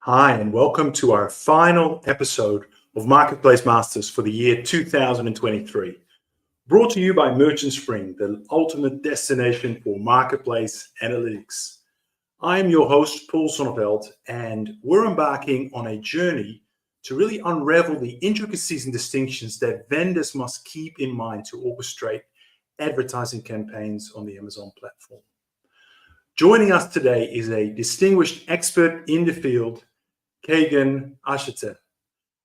Hi, and welcome to our final episode of Marketplace Masters for the year 2023. Brought to you by Merchant Spring, the ultimate destination for marketplace analytics. I am your host, Paul Sonneveld, and we're embarking on a journey to really unravel the intricacies and distinctions that vendors must keep in mind to orchestrate advertising campaigns on the Amazon platform. Joining us today is a distinguished expert in the field, Kagan Ashita.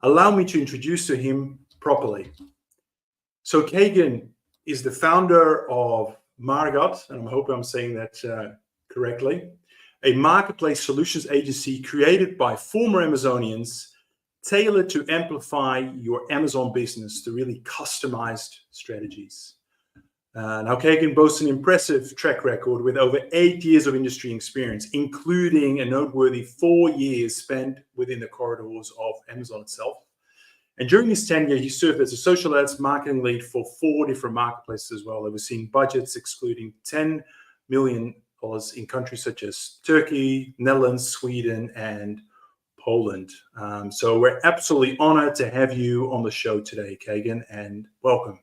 Allow me to introduce to him properly. So Kagan is the founder of Margot, and I hope I'm saying that correctly, a marketplace solutions agency created by former Amazonians, tailored to amplify your Amazon business to really customized strategies. Now, Kagan boasts an impressive track record with over 8 years of industry experience, including a noteworthy 4 years spent within the corridors of Amazon itself. And during his tenure, he served as a social ads marketing lead for 4 different marketplaces as well, overseeing budgets excluding $10 million in countries such as Turkey, Netherlands, Sweden, and Poland. So we're absolutely honored to have you on the show today, Kagan, and welcome.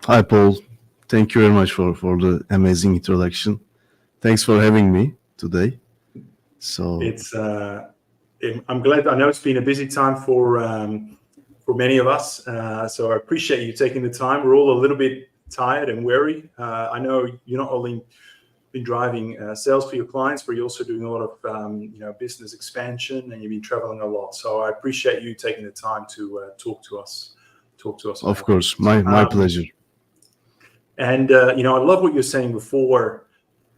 Hi, Paul. Thank you very much for the amazing introduction. Thanks for having me today. So I'm glad. I know it's been a busy time for many of us. So I appreciate you taking the time. We're all a little bit tired and weary. I know you're not only been driving sales for your clients, but you're also doing a lot of business expansion, and you've been traveling a lot. So I appreciate you taking the time to talk to us. Of course, my pleasure. And I love what you're saying before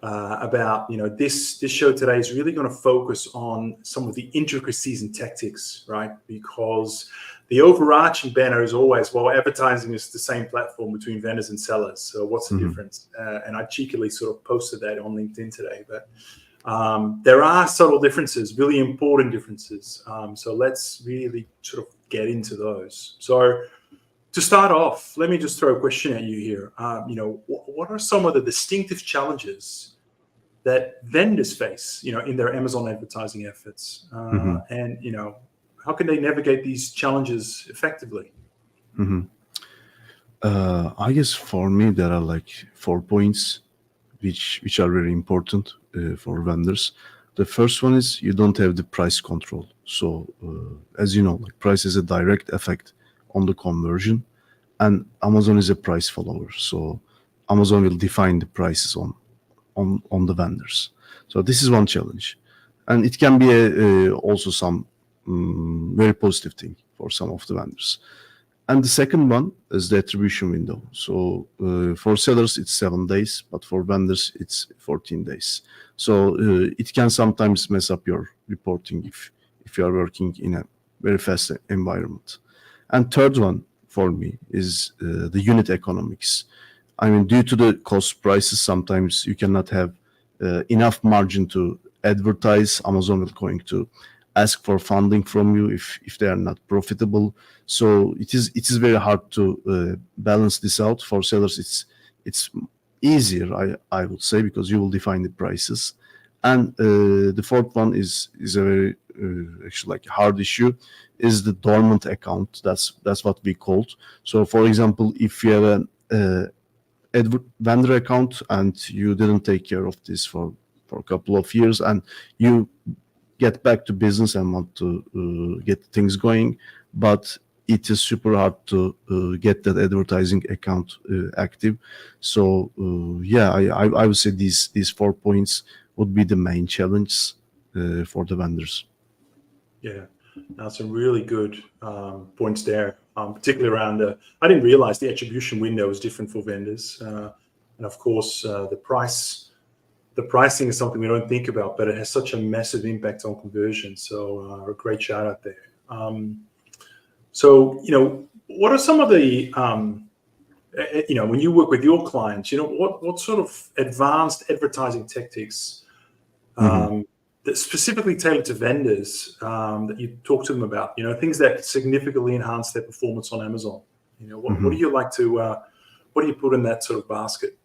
about this show today is really going to focus on some of the intricacies and tactics, right? Because the overarching banner is always, well, advertising is the same platform between vendors and sellers. So what's the difference? And I cheekily sort of posted that on LinkedIn today, but there are subtle differences, really important differences. So let's really sort of get into those. So to start off, let me just throw a question at you here. What are some of the distinctive challenges that vendors face, in their Amazon advertising efforts? And, how can they navigate these challenges effectively? I guess for me, there are like 4 points which are very important for vendors. The first one is you don't have the price control. So as you know, like price is a direct effect on the conversion, and Amazon is a price follower. So Amazon will define the prices on the vendors. So this is one challenge, and it can be also some very positive thing for some of the vendors. And the second one is the attribution window. So for sellers, it's 7 days, but for vendors, it's 14 days. So it can sometimes mess up your reporting if you are working in a very fast environment. And third one for me is the unit economics. I mean, due to the cost prices, sometimes you cannot have enough margin to advertise. Amazon will going to ask for funding from you if they are not profitable. So it is very hard to balance this out. For sellers, it's easier, I would say, because you will define the prices. And the fourth one is a very actually like hard issue, is the dormant account. That's what we called. So for example, if you have an vendor account and you didn't take care of this for a couple of years, and you get back to business and want to get things going, but it is super hard to get that advertising account active. So I would say these 4 points would be the main challenge for the vendors. Yeah, that's some really good points there, particularly around I didn't realize the attribution window is different for vendors. And of course, the pricing is something we don't think about, but it has such a massive impact on conversion. So a great shout out there. So, what are some of the, when you work with your clients, what sort of advanced advertising tactics that specifically tailored to vendors that you talk to them about, things that significantly enhance their performance on Amazon? What do you like to, what do you put in that sort of basket?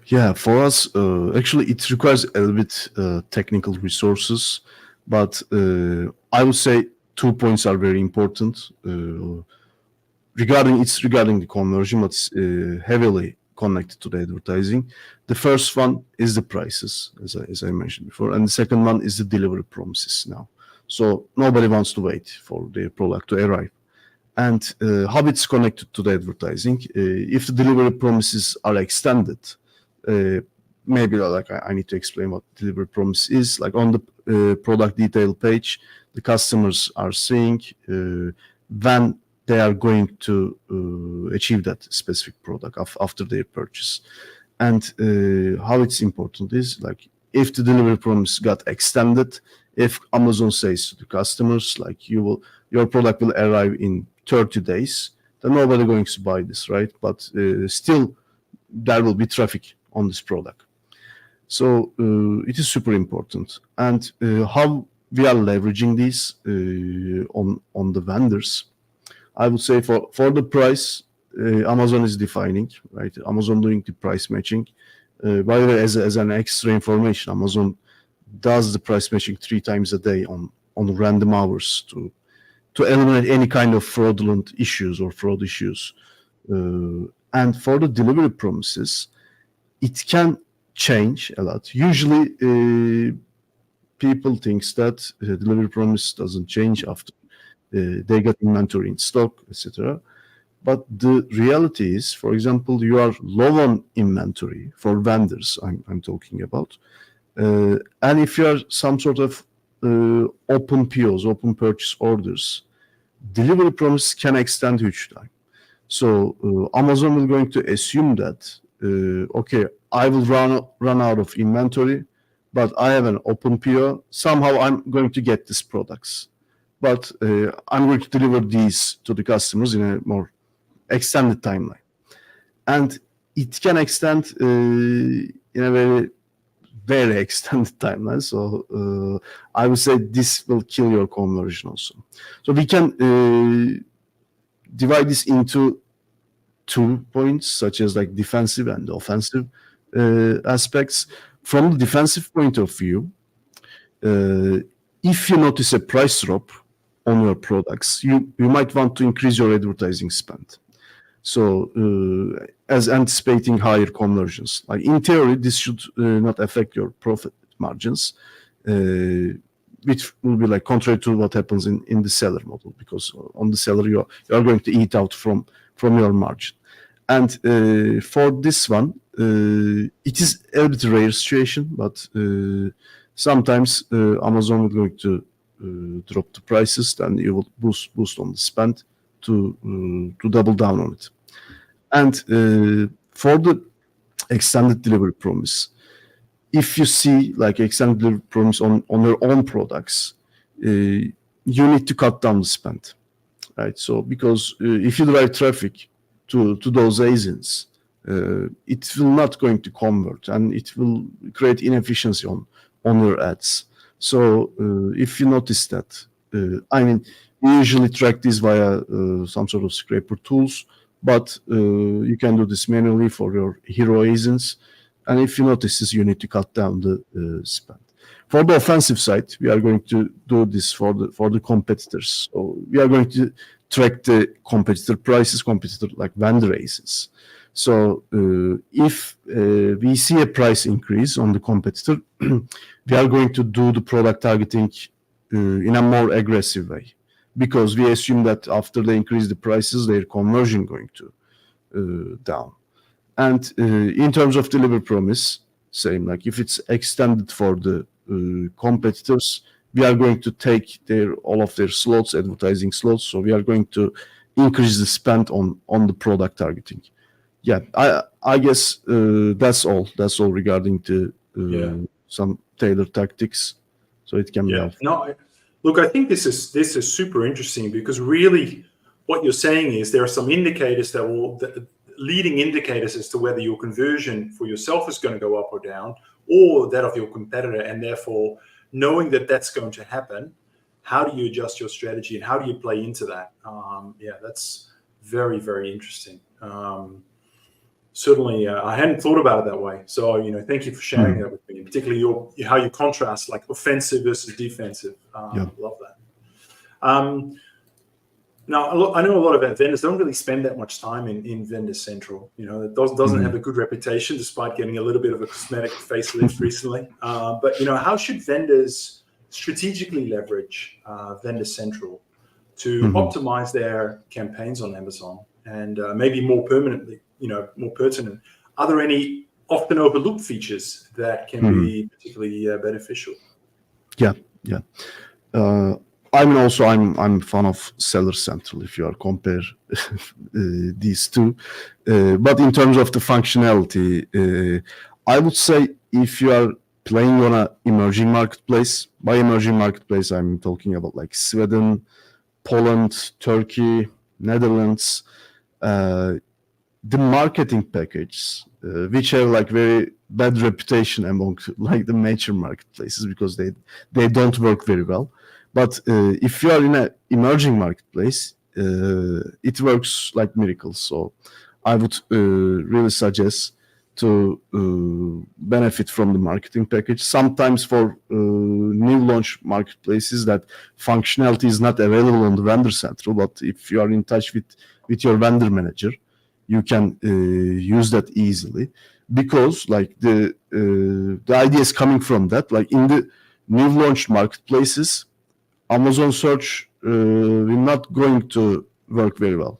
Yeah, for us, actually, it requires a little bit technical resources, but I would say 2 points are very important. Regarding the conversion, but it's heavily connected to the advertising. The first one is the prices, as I mentioned before, and the second one is the delivery promises now. So nobody wants to wait for their product to arrive. And how it's connected to the advertising. If the delivery promises are extended, maybe like I need to explain what delivery promise is. Like on the product detail page, the customers are seeing when they are going to achieve that specific product after their purchase. And how it's important is like if the delivery promise got extended, if Amazon says to the customers like your product will arrive in 30 days, then nobody going to buy this, right? But still there will be traffic on this product. So it is super important. And how we are leveraging this on the vendors, I would say for the price, Amazon is defining, right? Amazon doing the price matching. By the way, as an extra information, Amazon does the price matching 3 times a day on random hours to eliminate any kind of fraudulent issues or fraud issues. And for the delivery promises, it can change a lot. Usually, people thinks that delivery promise doesn't change after they get inventory in stock, etc. But the reality is, for example, you are low on inventory for vendors. I'm talking about, and if you are some sort of open POs, open purchase orders, delivery promise can extend huge time. So Amazon will going to assume that okay, I will run out of inventory, but I have an open PO. Somehow I'm going to get these products, but I'm going to deliver these to the customers in a more extended timeline, and it can extend in a very extended timeline. So I would say this will kill your conversion also. So we can divide this into 2 points, such as like defensive and offensive aspects. From the defensive point of view, if you notice a price drop on your products, you might want to increase your advertising spend. So as anticipating higher conversions. Like in theory, this should not affect your profit margins, which will be like contrary to what happens in the seller model, because on the seller you are going to eat out from your margin. And for this one, it is a bit rare situation, but sometimes Amazon is going to drop the prices, then you will boost on the spend to double down on it. And for the extended delivery promise, if you see like extended delivery promise on your own products, you need to cut down the spend, right? So because if you drive traffic to those agents, it will not going to convert, and it will create inefficiency on your ads. So if you notice that, I mean, we usually track this via some sort of scraper tools, but you can do this manually for your hero agents. And if you notice this, you need to cut down the spend. For the offensive side, we are going to do this for the competitors. So we are going to track the competitor prices, competitor like vendor agents. So if we see a price increase on the competitor, we are going to do the product targeting in a more aggressive way, because we assume that after they increase the prices, their conversion going to down. And in terms of delivery promise, same, like if it's extended for the competitors, we are going to take all of their slots, advertising slots. So we are going to increase the spend on the product targeting. Yeah, I guess that's all. That's all regarding to some tailored tactics. So it can be helpful. No, look, I think this is super interesting, because really what you're saying is there are some indicators leading indicators as to whether your conversion for yourself is going to go up or down, or that of your competitor, and therefore knowing that that's going to happen, how do you adjust your strategy and how do you play into that? That's very, very interesting. certainly, I hadn't thought about it that way. So, thank you for sharing that with me, and particularly how you contrast like offensive versus defensive. Love that. Now, I know a lot of our vendors don't really spend that much time in Vendor Central. It doesn't have a good reputation, despite getting a little bit of a cosmetic facelift recently. But how should vendors strategically leverage Vendor Central to optimize their campaigns on Amazon, and maybe more permanently, more pertinent? Are there any often overlooked features that can be particularly beneficial? Yeah. I'm a fan of Seller Central if you are compare these two. But in terms of the functionality, I would say if you are playing on an emerging marketplace, by emerging marketplace, I'm talking about like Sweden, Poland, Turkey, Netherlands, the marketing packages, which have like very bad reputation among like the major marketplaces because they don't work very well. But if you are in an emerging marketplace, it works like miracles. So I would really suggest to benefit from the marketing package. Sometimes for new launch marketplaces, that functionality is not available on the Vendor Central. But if you are in touch with your vendor manager, you can use that easily, because like the idea is coming from that. Like in the new launch marketplaces, Amazon search will not going to work very well.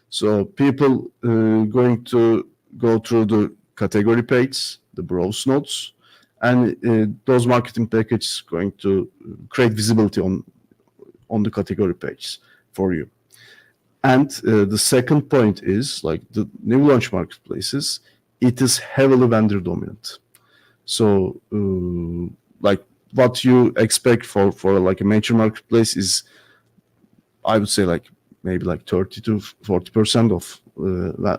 So people going to go through the category page, the browse notes, and those marketing packages going to create visibility on the category page for you. And the second point is like the new launch marketplaces, it is heavily vendor dominant. So like what you expect for like a major marketplace is, I would say like maybe like 30 to 40% of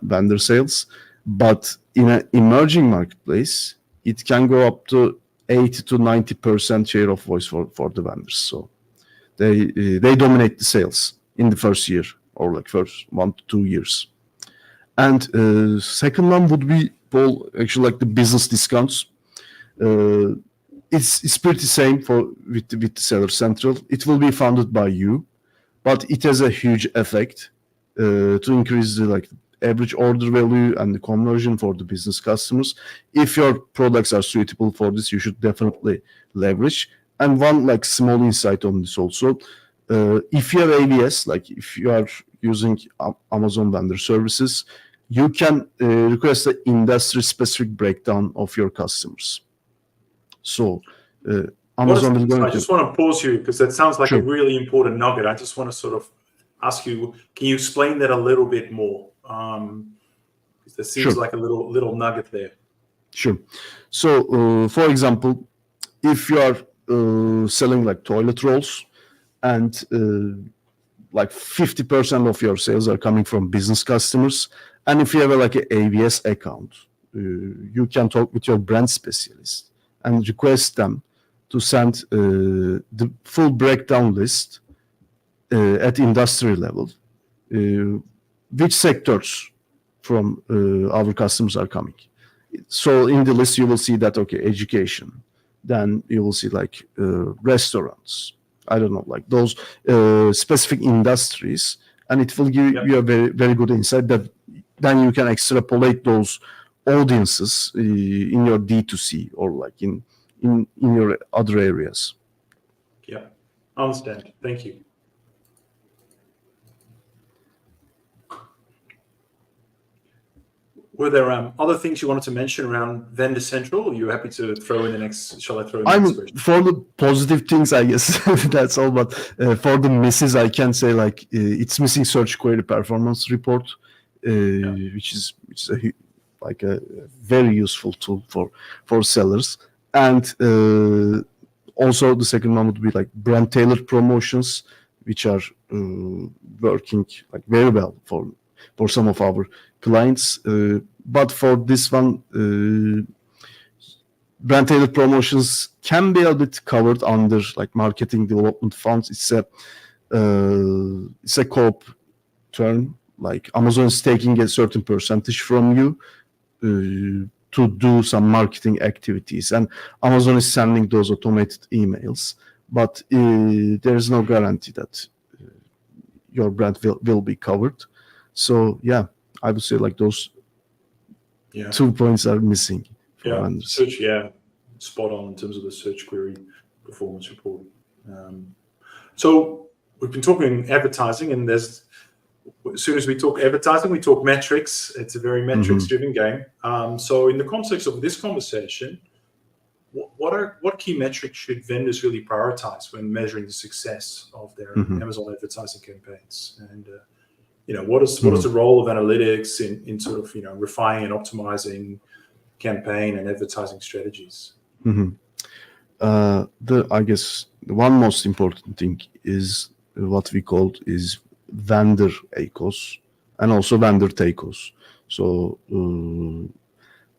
vendor sales. But in an emerging marketplace, it can go up to 80 to 90% share of voice for the vendors. So they dominate the sales in the first year, or like first 1 to 2 years. And second one would be, Paul, actually like the business discounts. It's pretty same with the Seller Central. It will be funded by you, but it has a huge effect to increase the like average order value and the conversion for the business customers. If your products are suitable for this, you should definitely leverage. And one like small insight on this also, if you have AVS, like if you are using Amazon Vendor Services, you can request the industry-specific breakdown of your customers. So Amazon is going I just want to pause you because that sounds like Sure. a really important nugget. I just want to sort of ask you, can you explain that a little bit more? Because there seems Sure. like a little nugget there. Sure. So, for example, if you are selling like toilet rolls, and like 50% of your sales are coming from business customers, and if you have like an AVS account, you can talk with your brand specialist and request them to send the full breakdown list at industry level, which sectors from our customers are coming. So in the list, you will see that, okay, education. Then you will see like restaurants. I don't know, like those specific industries. And it will give you a very, very good insight that then you can extrapolate those audiences in your D2C or like in your other areas. Yeah, I understand. Thank you. Were there other things you wanted to mention around Vendor Central? Or are you happy to throw in the next? Shall I throw in the next question? For the positive things, I guess that's all. But for the misses, I can say like it's missing search query performance report, which is like a very useful tool for sellers. And also the second one would be like brand tailored promotions, which are working like very well for some of our clients. But for this one, brand tailored promotions can be a bit covered under like marketing development funds. It's a co-op term. Like Amazon is taking a certain percentage from you, to do some marketing activities, and Amazon is sending those automated emails, but there is no guarantee that your brand will be covered. So yeah, I would say like those 2 points are missing for vendors. Search, spot on in terms of the search query performance reporting. So we've been talking advertising, and as soon as we talk advertising, we talk metrics. It's a very metrics-driven game. So in the context of this conversation, what key metrics should vendors really prioritize when measuring the success of their Amazon advertising campaigns? And what is the role of analytics in sort of refining and optimizing campaign and advertising strategies? I guess the one most important thing is what we called is vendor ACoS and also vendor TACoS. So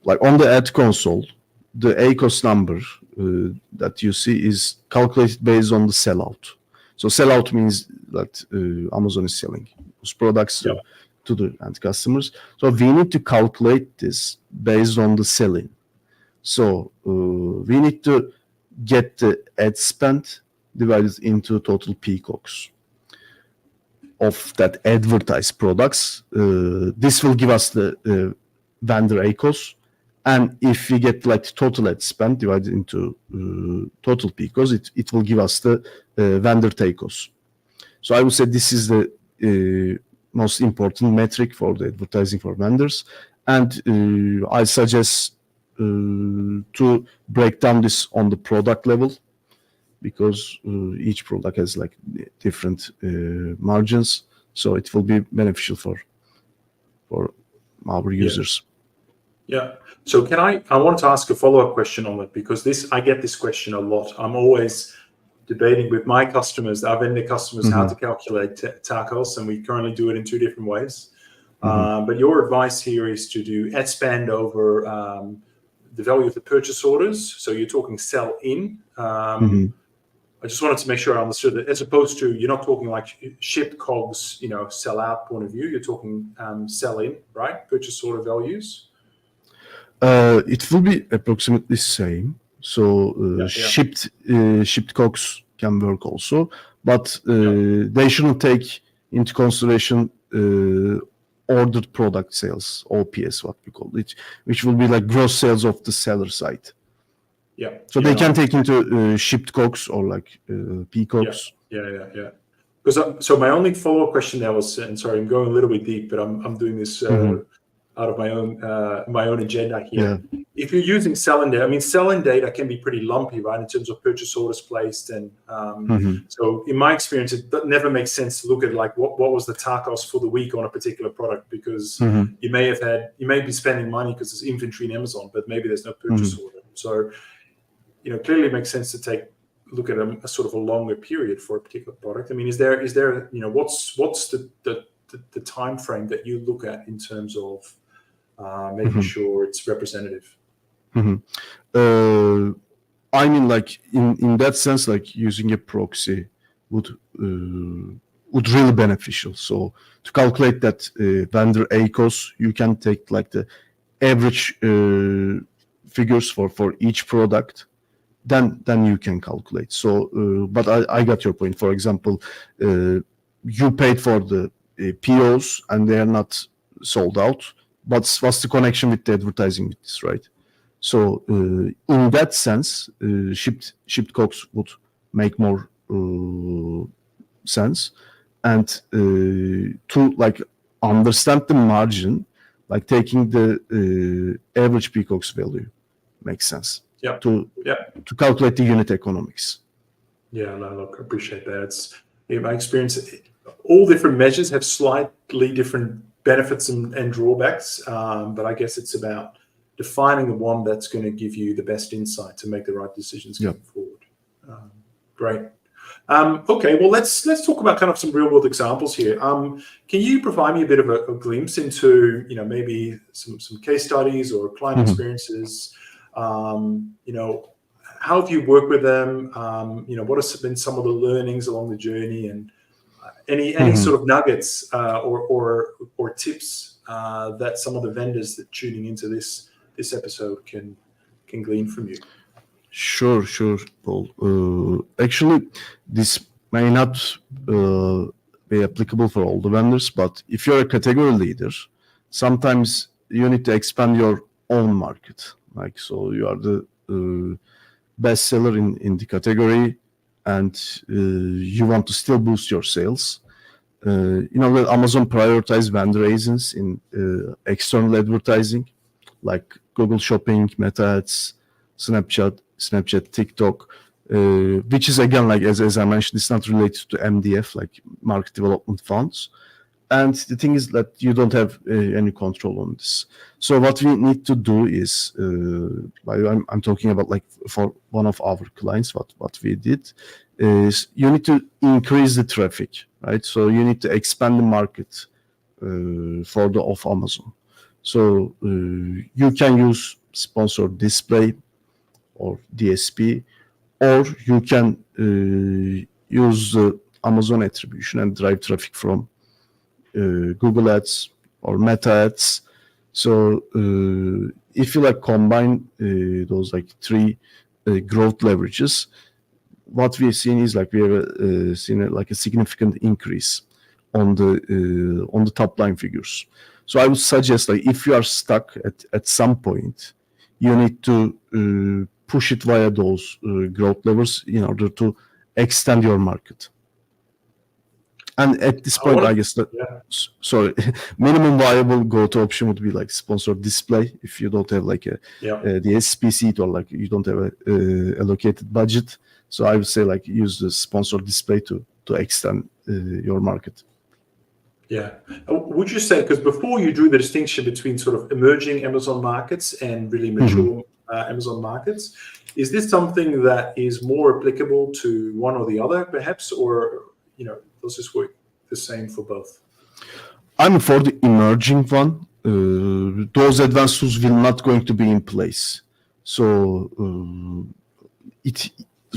like on the ad console, the ACoS number that you see is calculated based on the sellout. So sellout means that Amazon is selling those products to the end customers. So we need to calculate this based on the sell-in. So we need to get the ad spend divided into total PCOGs of that advertised products. This will give us the vendor ACoS. And if we get like total ad spend divided into total PCOGs, it will give us the vendor TACoS. So I would say this is the most important metric for the advertising for vendors. And I suggest to break down this on the product level, because each product has like different margins, so it will be beneficial for our users. So I wanted to ask a follow-up question on that, because I get this question a lot. I'm always debating with my customers, our vendor customers, how to calculate TACoS, and we currently do it in 2 different ways. But your advice here is to do ad spend over the value of the purchase orders. So you're talking sell in. I just wanted to make sure I understood that, as opposed to, you're not talking like shipped COGS, sell out point of view. You're talking sell in, right? Purchase order values. It will be approximately same. So shipped COGS can work also, but they shouldn't take into consideration ordered product sales, OPS, what we call it, which will be like gross sales of the seller side. So they can take into shipped COGS or like PCOGS. Because so my only follow-up question there was, and sorry, I'm going a little bit deep, but I'm doing this out of my own agenda here. If you're using sell-in data, sell-in data can be pretty lumpy, right, in terms of purchase orders placed, and so in my experience, it never makes sense to look at like what was the TACoS for the week on a particular product, because you may be spending money because there's inventory in Amazon, but maybe there's no purchase order. So clearly it makes sense to look at a sort of a longer period for a particular product. Is there what's the time frame that you look at in terms of making sure it's representative? Like in that sense, like using a proxy would really beneficial. So to calculate that vendor ACoS, you can take like the average figures for each product. Then you can calculate. So, but I got your point. For example, you paid for the POs and they are not sold out. But what's the connection with the advertising with this, right? So in that sense, shipped COGS would make more sense. And to like understand the margin, like taking the average PCOGS value makes sense. To calculate the unit economics. Look, I appreciate that. It's in my experience, all different measures have slightly different benefits and drawbacks, but I guess it's about defining the one that's going to give you the best insight to make the right decisions going forward. Great. Okay, well, let's talk about kind of some real world examples here. Can you provide me a bit of a glimpse into maybe some case studies or client experiences? How have you worked with them? What have been some of the learnings along the journey, and any sort of nuggets or tips that some of the vendors that tuning into this episode can glean from you? Sure, Paul. Actually, this may not be applicable for all the vendors, but if you're a category leader, sometimes you need to expand your own market. Like, so you are the best seller in the category, and you want to still boost your sales. That Amazon prioritize vendor agents in external advertising, like Google Shopping, Meta Ads, Snapchat, TikTok, which is again, like as I mentioned, it's not related to MDF, like market development funds. And the thing is that you don't have any control on this. So what we need to do is, I'm talking about like for one of our clients, what we did is you need to increase the traffic, right? So you need to expand the market for the of Amazon. So you can use sponsored display or DSP, or you can use the Amazon attribution and drive traffic from Google Ads or Meta Ads. So if you like combine those like three growth leverages, what we've seen is like we have seen like a significant increase on the top line figures. So I would suggest, like, if you are stuck at some point, you need to push it via those growth levers in order to extend your market. And at this point, I guess that minimum viable go-to option would be like sponsored display. If you don't have like the SP seat, or like you don't have a allocated budget, so I would say like use the sponsored display to extend your market. Yeah. Would you say, because before you drew the distinction between sort of emerging Amazon markets and really mature Amazon markets, is this something that is more applicable to one or the other, perhaps, or does this work the same for both? I'm for the emerging one. Those advanced tools will not going to be in place. So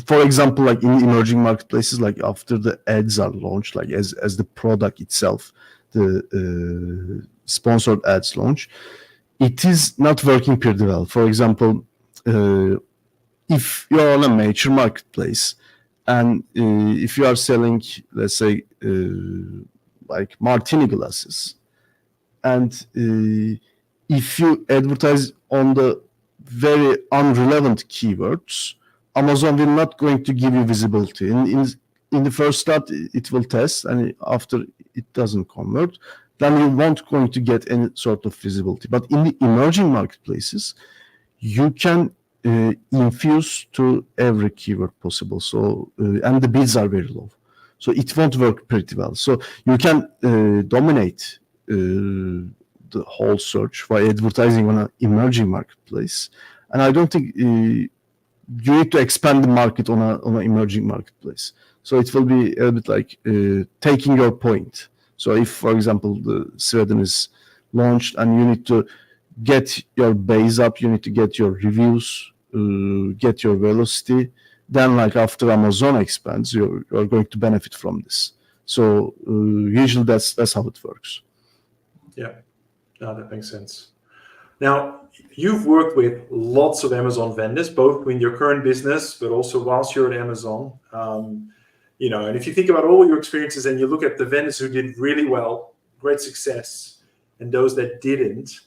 for example, like in emerging marketplaces, like after the ads are launched, like as the product itself, the sponsored ads launch, it is not working pretty well. For example, if you're on a major marketplace and if you are selling, let's say, like martini glasses, and if you advertise on the very unrelevant keywords, Amazon will not going to give you visibility. In the first start, it will test, and after it doesn't convert, then you won't going to get any sort of visibility. But in the emerging marketplaces, you can infuse to every keyword possible. So and the bids are very low, so it won't work pretty well. So you can dominate the whole search by advertising on an emerging marketplace, and I don't think you need to expand the market on an emerging marketplace. So it will be a bit like taking your point. So if, for example, the Sweden is launched and you need to get your base up, you need to get your reviews, get your velocity, then like after Amazon expands, you're going to benefit from this. So usually that's how it works. Yeah, no, that makes sense. Now, you've worked with lots of Amazon vendors, both in your current business, but also whilst you're at Amazon. And if you think about all your experiences and you look at the vendors who did really well, great success, and those that didn't,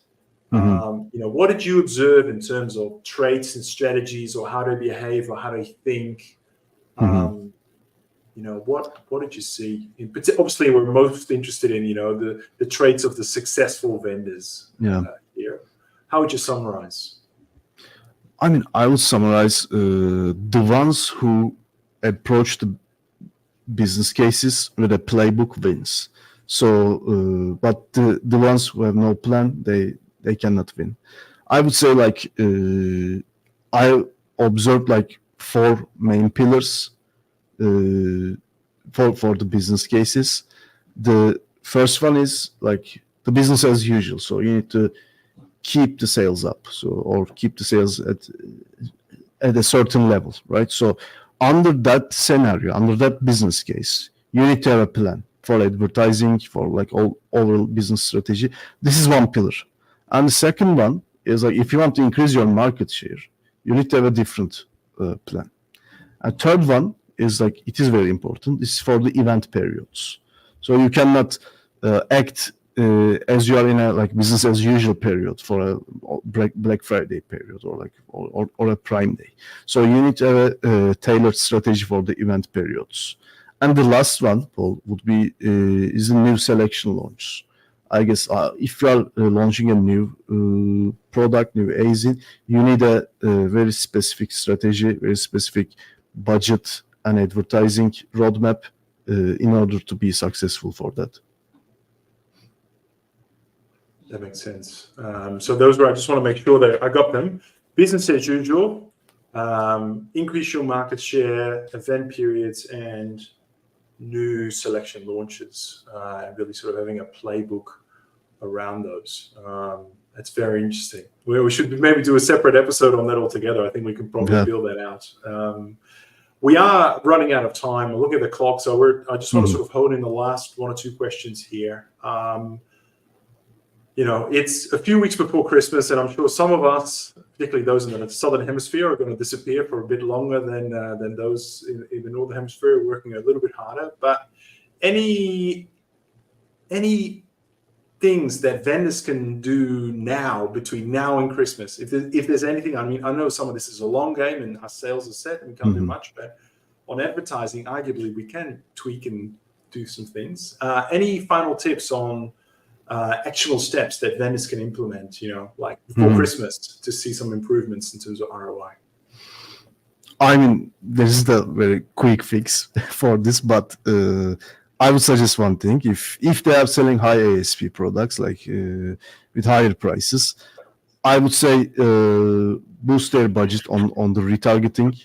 what did you observe in terms of traits and strategies, or how they behave, or how they think? What did you see? Obviously, we're most interested in the traits of the successful vendors. Here. How would you summarize? I mean, I would summarize the ones who approach the business cases with a playbook wins. So, but the ones who have no plan, they cannot win. I would say like I observed like 4 main pillars for the business cases. The first one is like the business as usual. So you need to keep the sales up, or keep the sales at a certain level, right? So under that scenario, under that business case, you need to have a plan. for advertising, for like all overall business strategy. This is one pillar. And the second one is like if you want to increase your market share, you need to have a different plan. And third one is like it is very important. This is for the event periods. So you cannot act as you are in a like business as usual period for a Black Friday period or like or a Prime Day. So you need to have a tailored strategy for the event periods. And the last one, Paul, would be is the new selection launch. I guess if you are launching a new product, new ASIN, you need a very specific strategy, very specific budget and advertising roadmap in order to be successful for that. That makes sense. So those were, I just want to make sure that I got them. Business as usual, increase your market share, event periods, and new selection launches, and really sort of having a playbook around those. That's very interesting. We should maybe do a separate episode on that altogether. I think we can probably build that out. We are running out of time. We'll look at the clock, so I just want to sort of hold in the last one or two questions here. It's a few weeks before Christmas, and I'm sure some of us, particularly those in the Southern Hemisphere, are going to disappear for a bit longer than those in the Northern Hemisphere, working a little bit harder. But any things that vendors can do now, between now and Christmas, if there's anything, I mean, I know some of this is a long game and our sales are set and we can't do much, but on advertising, arguably we can tweak and do some things. Any final tips on actual steps that vendors can implement, like before Christmas, to see some improvements in terms of ROI? I mean, this is the very quick fix for this, but I would suggest one thing. If they are selling high ASP products, like with higher prices, I would say boost their budget on the retargeting,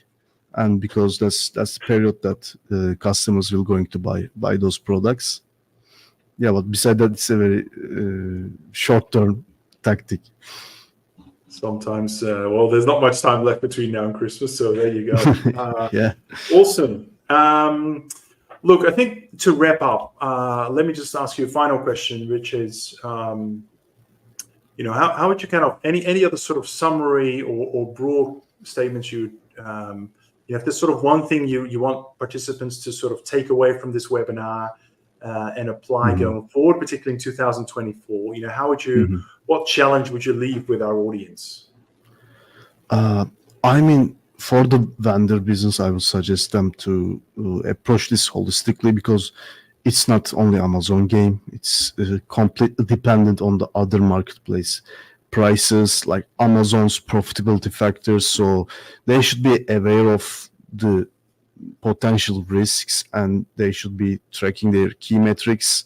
and because that's the period that customers will going to buy those products. Yeah, but besides that, it's a very short-term tactic. Sometimes, there's not much time left between now and Christmas, so there you go. Yeah. Awesome. Look, I think to wrap up, let me just ask you a final question, which is, how would you kind of, any other sort of summary or broad statements if there's sort of one thing you want participants to sort of take away from this webinar and apply going forward, particularly in 2024, how would you, what challenge would you leave with our audience? I mean, for the vendor business, I would suggest them to approach this holistically, because it's not only Amazon game. It's completely dependent on the other marketplace prices, like Amazon's profitability factors. So they should be aware of the potential risks, and they should be tracking their key metrics.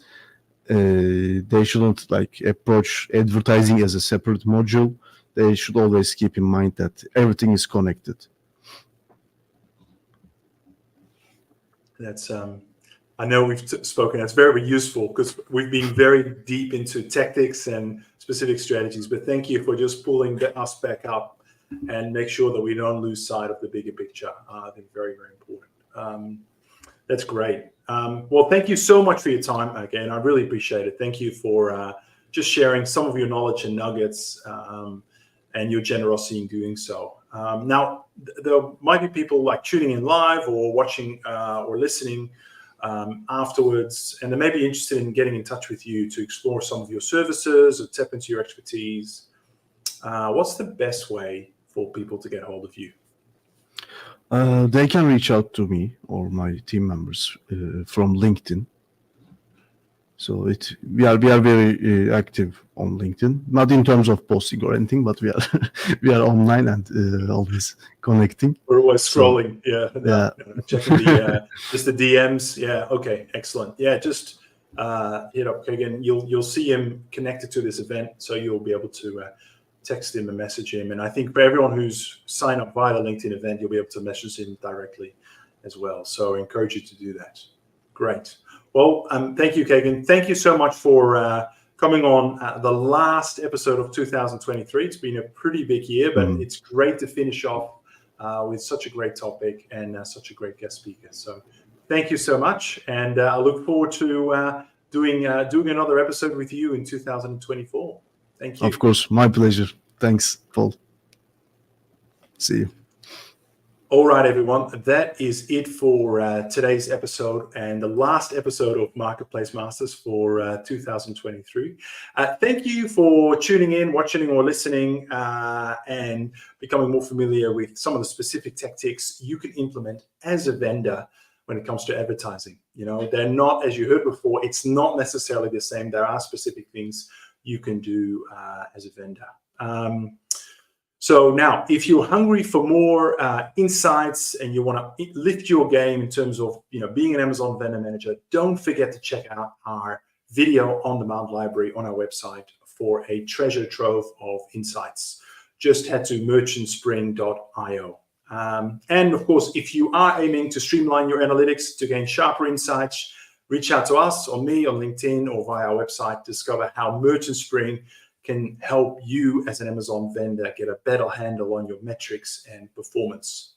They shouldn't like approach advertising as a separate module. They should always keep in mind that everything is connected. That's I know we've spoken. That's very useful, because we've been very deep into tactics and specific strategies. But thank you for just pulling us back up and make sure that we don't lose sight of the bigger picture. I think very, very important. That's great. Well, thank you so much for your time again. I really appreciate it. Thank you for just sharing some of your knowledge and nuggets and your generosity in doing so. Now, there might be people like tuning in live or watching or listening afterwards, and they may be interested in getting in touch with you to explore some of your services or tap into your expertise. What's the best way for people to get hold of you? They can reach out to me or my team members from LinkedIn. So we are very active on LinkedIn, not in terms of posting or anything, but we are online and always connecting. We're always scrolling, checking just the DMs. Yeah, okay, excellent. Yeah, just again, you'll see him connected to this event, so you'll be able to text him and message him. And I think for everyone who's signed up via the LinkedIn event, you'll be able to message him directly as well. So I encourage you to do that. Great. Well, thank you, Kegan. Thank you so much for coming on the last episode of 2023. It's been a pretty big year, but it's great to finish off with such a great topic and such a great guest speaker. So thank you so much. And I look forward to doing another episode with you in 2024. Thank you. Of course, my pleasure. Thanks, Paul. See you. All right, everyone. That is it for today's episode and the last episode of Marketplace Masters for 2023. Thank you for tuning in, watching, or listening, and becoming more familiar with some of the specific tactics you can implement as a vendor when it comes to advertising. You know, they're not, as you heard before, it's not necessarily the same. There are specific things you can do as a vendor. So now, if you're hungry for more insights and you want to lift your game in terms of, you know, being an Amazon vendor manager, don't forget to check out our video on demand library on our website for a treasure trove of insights. Just head to merchantspring.io. And of course, if you are aiming to streamline your analytics to gain sharper insights, reach out to us or me on LinkedIn or via our website to discover how Merchant Spring can help you as an Amazon vendor get a better handle on your metrics and performance.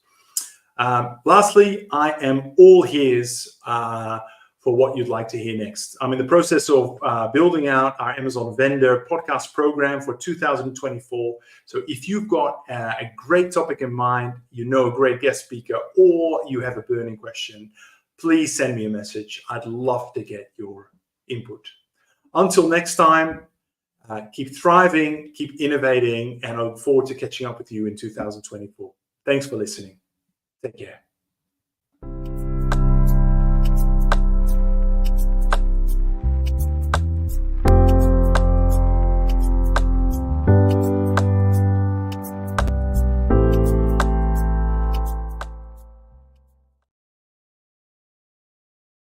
Lastly, I am all ears for what you'd like to hear next. I'm in the process of building out our Amazon vendor podcast program for 2024. So if you've got a great topic in mind, you know a great guest speaker, or you have a burning question, please send me a message. I'd love to get your input. Until next time, keep thriving, keep innovating, and I look forward to catching up with you in 2024. Thanks for listening. Take care.